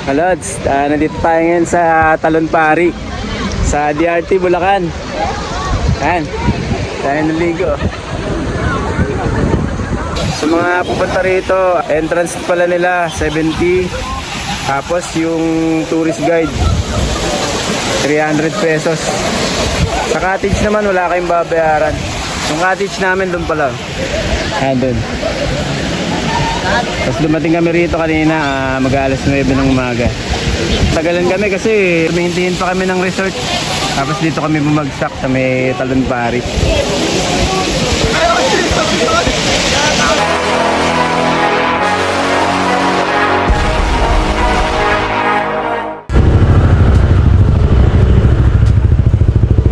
Kalods, nandito tayo ngayon sa Talon Pari sa DRT Bulacan. Yan, tayo naligo. Sa mga pupunta rito, entrance pala nila 70. Tapos yung tourist guide 300 pesos. Sa cottage naman wala kayong babayaran. Yung cottage namin doon pala. Ayan doon. Tapos dumating kami rito kanina mag-alas 9 ng umaga. Tagalan kami kasi humihintihin pa kami ng resort. Tapos dito kami bumagsak sa may Talon Pari.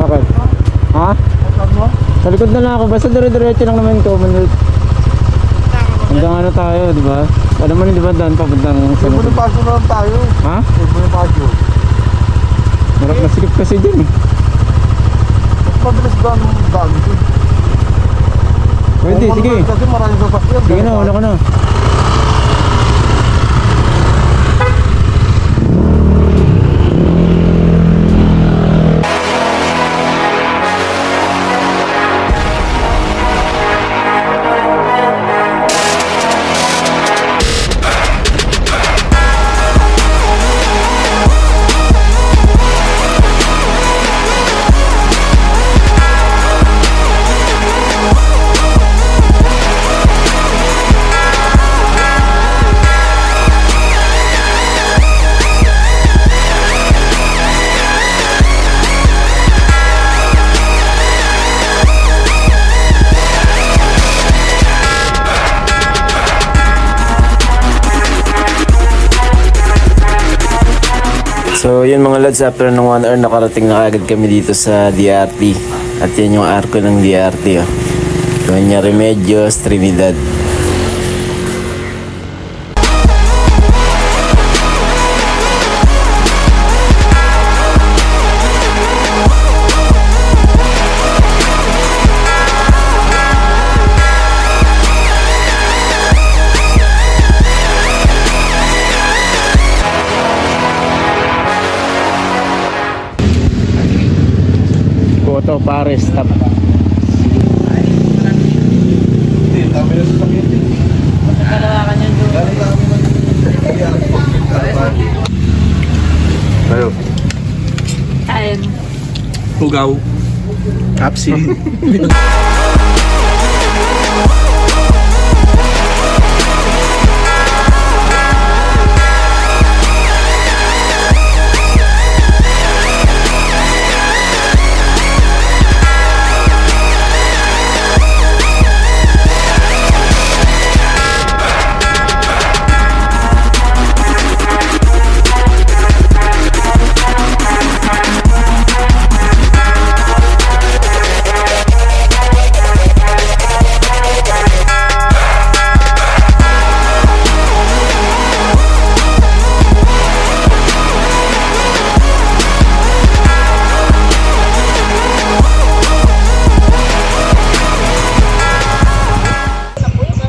Bakit? Ha? Sa likod na lang ako. Basta dire-diretso lang naman ko. Hanggang ano tayo, di ba? Alam mo di ba daan papuntang sa likod? Bonifacio na lang tayo. Ha? Bonifacio. Marap na sikip kasi dyan eh. Mas mabilis daan ito. Pwede, sige. Kasi maraming sasakyan. Sige na, wala ko na. So yun mga lads, after ng 1 hour nakarating na agad kami dito sa DRT. At yan yung arko ng DRT oh. Doña Remedios Trinidad. Coto Pares stop. Hindi, dami na sasakyan. Kalawakan yan doon. Tayo. Ayun. Tugaw. Kapsi.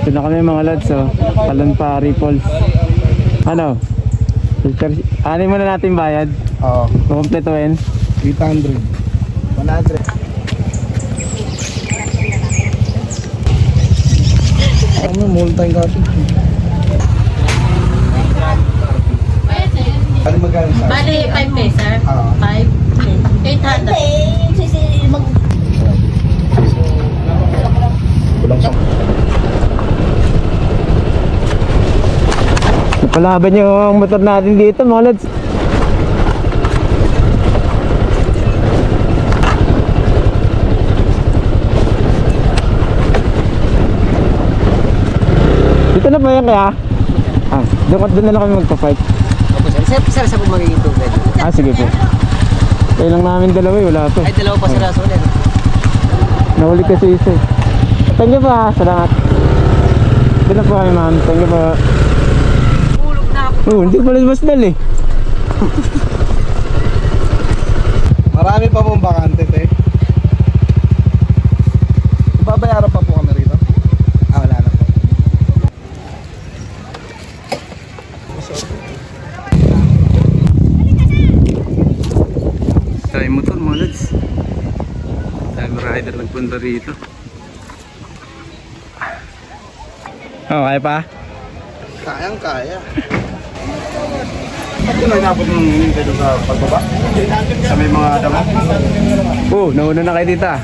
Ito na kami mga lads oh. Talon Pari Falls. Ano? Ano muna natin bayad? Oo. Kumpletuhin? 800. 100. Ano, multang kasi. Ano magkano sa? Bali, 5 pesos. Ah. 5. 800. Kulang sa... Napalaban yung motor natin dito mga lads. Dito na ba yan kaya? Doon na lang kami magpa-fight. Opo sir, sir sa po magiging tubig. Sige po. Kaya lang namin dalawa wala to. Ay dalawa pa sa raso ulit. Nahuli kasi isa eh. Thank you po salamat. Dito na po kami ma'am, thank you po. Ulog na ako. Hindi pala mas dal eh. Marami pa pong bakante, te. Babayaran pa po kami rito. Wala na po. Oh, kaya pa? Kayang kaya. Ito na inabot ng hinintay doon sa pagbaba. Sa may mga damo. Nauna na kayo dito ah.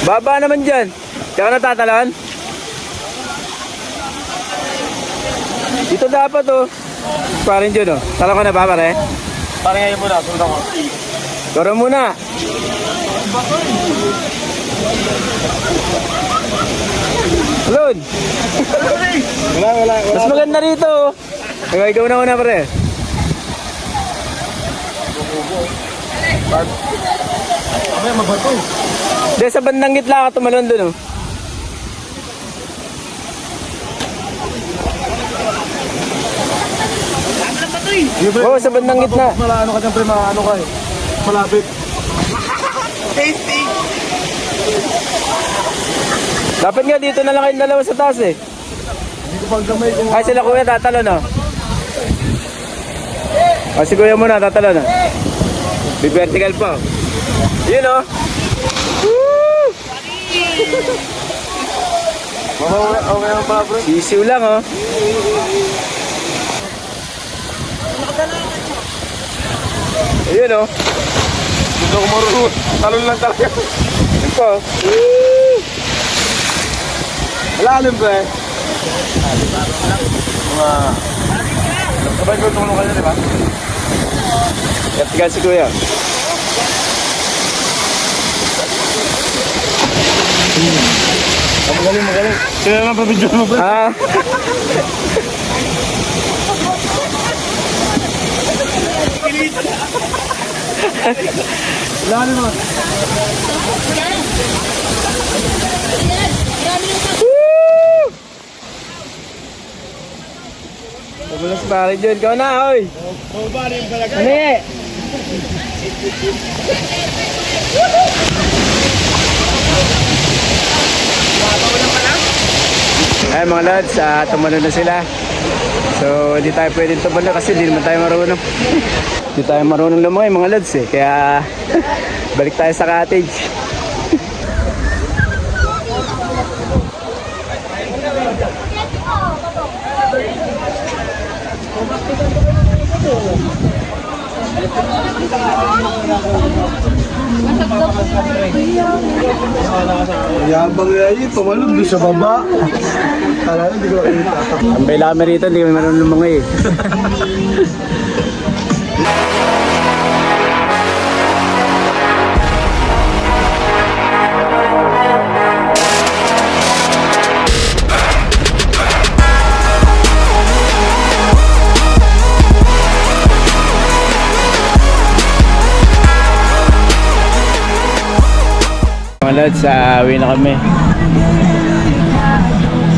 Baba naman dyan. Kaya ka natatalon? Dito dapat oh. Parin dyan oh. Talo ka na ba pare? Parang ngayon muna, sundan ko. Turo muna. Alon. Wala. Mas maganda rito oh. Ikaw na una pare. May mabato. Hindi, sa bandang gitla ka tumalon dun oh. Oo, sa bandang gitna. Malaano ka dyan, pre, maano ka eh. Malapit. Dapat nga dito na lang kayong dalawa sa taas eh. Hindi ko pang gamay kung Ay, sila kuya tatalon oh. O, si kuya muna tatalon oh. May vertical pa oh. Yun oh. Woo! okay ang pa, bro. Sisiw lang oh. Ayun oh. Hindi ko marunong. Talon lang talaga. Yun po oh. Malalim, pre. Mga... Sabay ko tulong kayo, di ba? Vertical si kuya. Magaling. Sila lang pa video mo, pre. Ah. Malalim mo. Magulas pare dyan. Ikaw na, oy. Ano eh? Ay mga lads, tumalo na sila. So hindi tayo pwedeng tumalo kasi hindi naman tayo marunong. Hindi tayo marunong lumangay mga lads eh. Kaya balik tayo sa cottage. Yabang yan yun. Tumalog doon sa baba. Kala na, hindi ko nakita. Ang baila kami rito, hindi kami marunong lumangay eh. Mga lads, uwi na kami.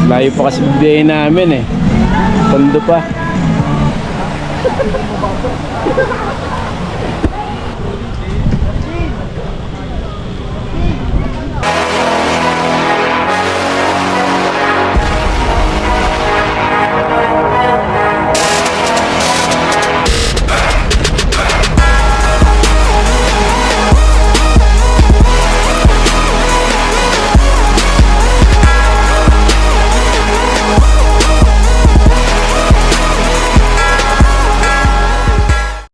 Layo pa kasi biyahe namin eh. Tondo pa.